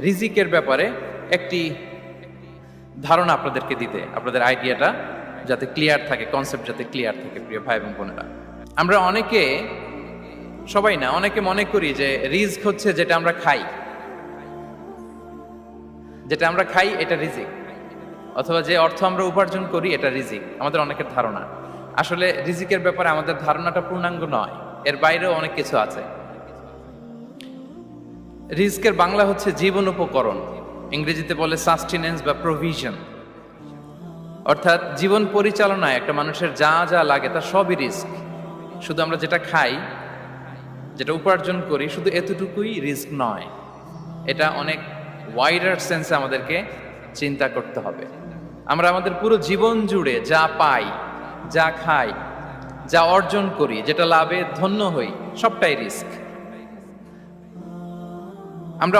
রিজিকের ব্যাপারে একটি ধারণা আপনাদেরকে দিতে, আপনাদের আইডিয়াটা যাতে ক্লিয়ার থাকে, কনসেপ্ট যাতে ক্লিয়ার থাকে। প্রিয় ভাই এবং বোনেরা, আমরা অনেকে, সবাই না, অনেকে মনে করি যে রিজক হচ্ছে যেটা আমরা খাই, এটা রিজিক, অথবা যে অর্থ আমরা উপার্জন করি এটা রিজিক। আমাদের অনেকের ধারণা। আসলে রিজিকের ব্যাপারে আমাদের ধারণাটা পূর্ণাঙ্গ নয়, এর বাইরেও অনেক কিছু আছে। রিজকের বাংলা হচ্ছে জীবন উপকরণ, ইংরেজিতে বলে সাস্টেনেন্স বা প্রভিশন। অর্থাৎ জীবন পরিচালনায় একটা মানুষের যা যা লাগে তার সবই রিস্ক। শুধু আমরা যেটা খাই, যেটা উপার্জন করি, শুধু এতটুকুই রিস্ক নয়। এটা অনেক ওয়াইডার সেন্সে আমাদেরকে চিন্তা করতে হবে। আমরা আমাদের পুরো জীবন জুড়ে যা পাই, যা খাই, যা অর্জন করি, যেটা লাভে ধন্য হই, সবটাই রিস্ক।